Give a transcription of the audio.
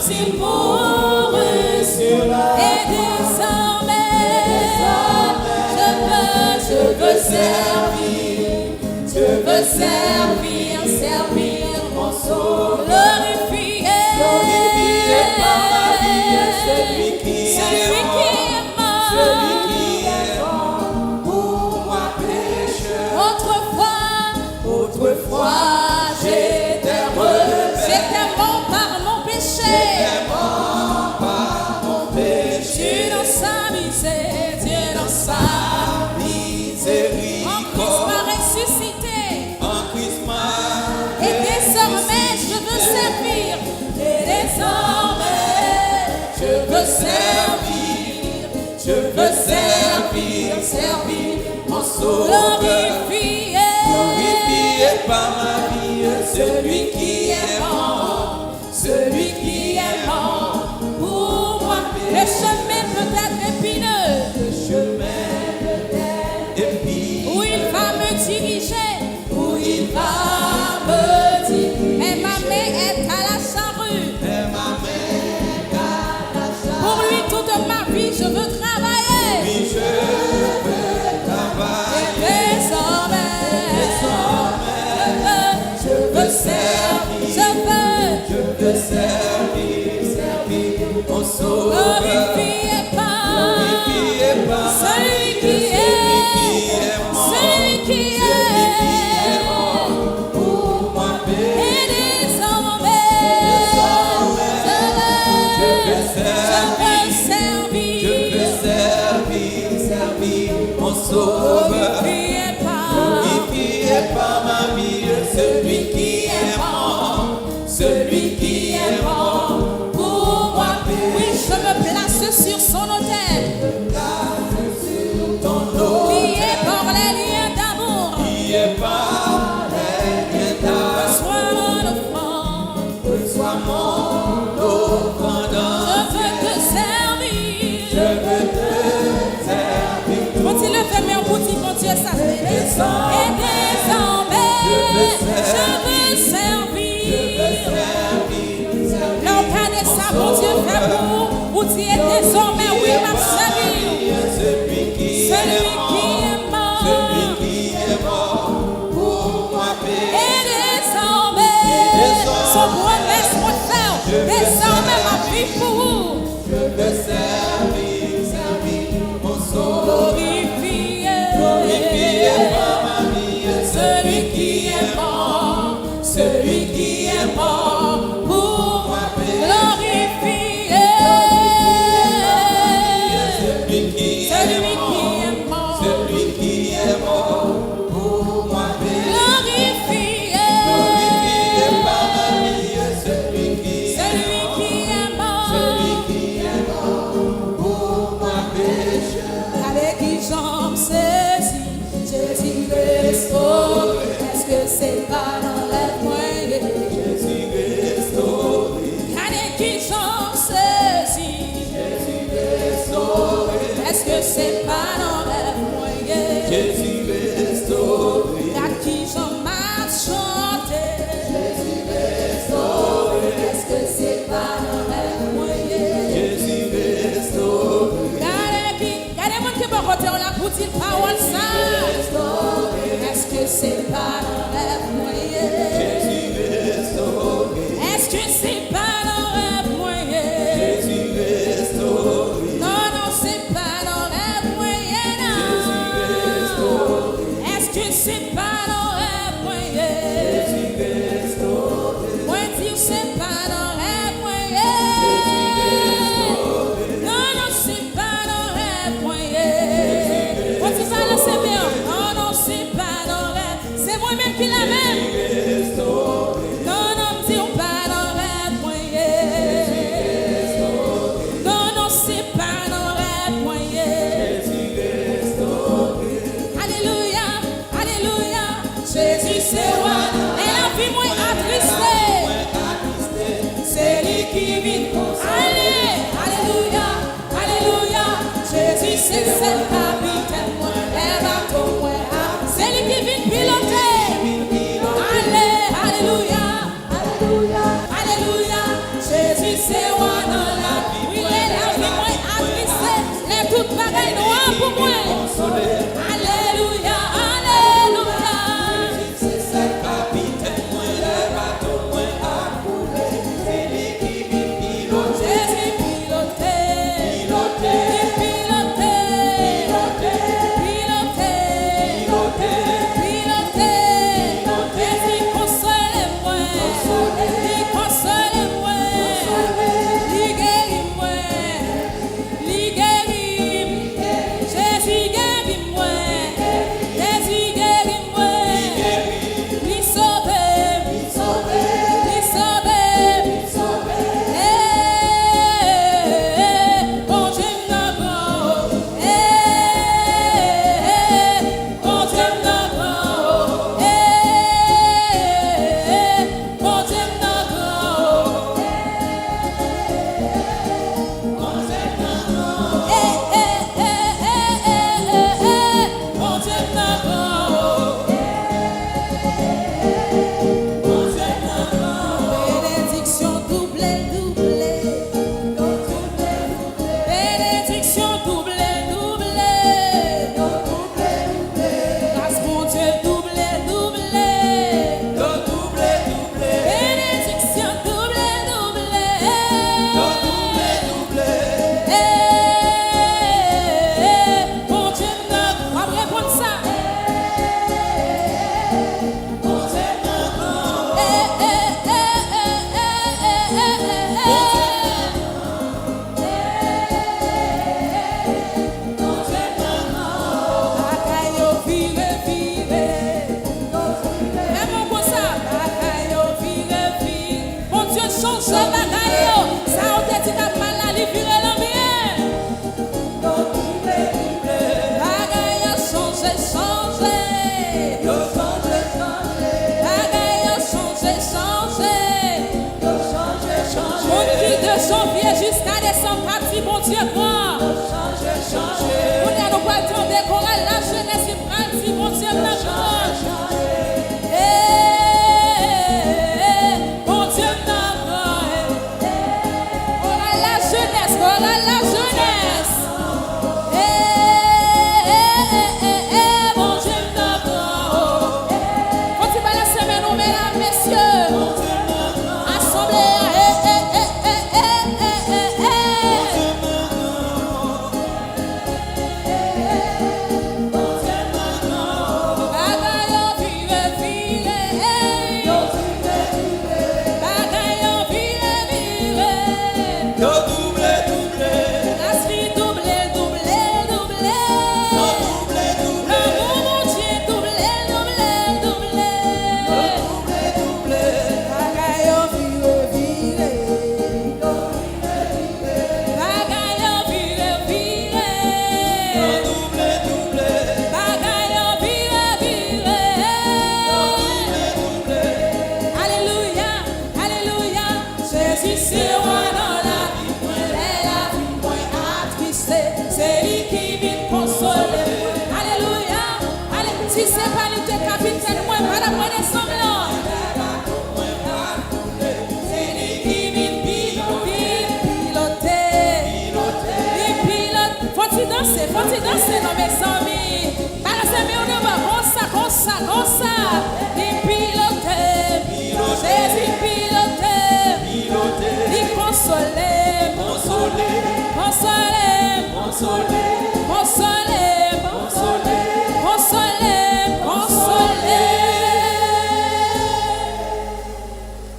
Il mourut sur la croix. Et désormais, je veux servir mon sauveur. Glorifier par ma vie celui qui est mort pour moi pécheur. Autrefois j'étais mort par mon péché. Dieu dans sa miséricorde, en Christ m'a ressuscité. Et désormais je veux servir. Servir mon sauveur. Glorifier par ma vie celui qui est mort. Pour moi, le chemin peut être épineux. Où il va me diriger. Mais ma main est à la charrue. Pour lui toute ma vie je veux travailler. Et désormais je veux servir mon sauveur. Glorifié par celui qui est mort pour moi. Et désormais je veux servir mon sauveur. Glorifié par ma vie celui qui est mort pour moi. Oui, je me place sur son autel. Lié par les liens d'amour. Reçois mon offrande. Je veux te servir. Continue à fermer un petit bon Dieu, ça fait. Et désormais, je veux servir. L'organe ça, mon Dieu, fait pour dire désormais, oui, ma servir. Celui qui est mort pour moi. Et désormais, son promesse pour faire. Désormais, ma vie pour vous. Je veux servir mon sauveur. Glorifié par ma vie celui qui est mort pour moi. Glorifié celui qui est mort pour moi. Glorifié par ma vie celui qui est mort pour moi pécheur. Avec qui j'en saisis, Jésus restaure. Est-ce que c'est pas dans la moyenne? Jésus restaure. Avec qui j'en saisis, Jésus restaure. Est-ce que c'est pas dans la moyenne? Jésus restaure. À qui j'en marche chanter, Jésus restaure. Est-ce que c'est pas dans la moyenne? Jésus restaure. Regardez-moi qui va côté on a pour dire parole ça. Est-ce que c'est pas dans la moyenne? Jésus restaure. Est-ce que c'est pas dans la moyenne? Jésus restaure. Non, c'est pas dans la moyenne. Jésus restaure. Est-ce que c'est pas dans la moyenne? Jésus restaure. Moi dire c'est pas dans la moyenne. Jésus restaure. Non, c'est pas dans la moyenne. Quand tu vas là c'est bien. Non, c'est pas dans la. C'est moi-même qui la même. Non, dis pas dans la moyenne. Non, c'est pas dans la moyenne. Alléluia, alléluia. Jésus c'est roi. Et la vie moins attristée. C'est lui qui vit. Allez, alléluia, alléluia. Jésus c'est le capitaine. Alléluia, alléluia. C'est ça capitaine moi le bateau moi a coulé. C'est lui qui vit piloter. Jésus piloter, Piloter. Jusqu'à descendre parti, bon Dieu, croire. On est à nous attendre qu'on a la jeunesse et parti, bon Dieu, la croix. Bon Dieu, la croix. On a la jeunesse, on a la jeunesse. Bon Dieu, la croix. Quand tu vas la semaine, on met là, messieurs. Assemblée. Si c'est pas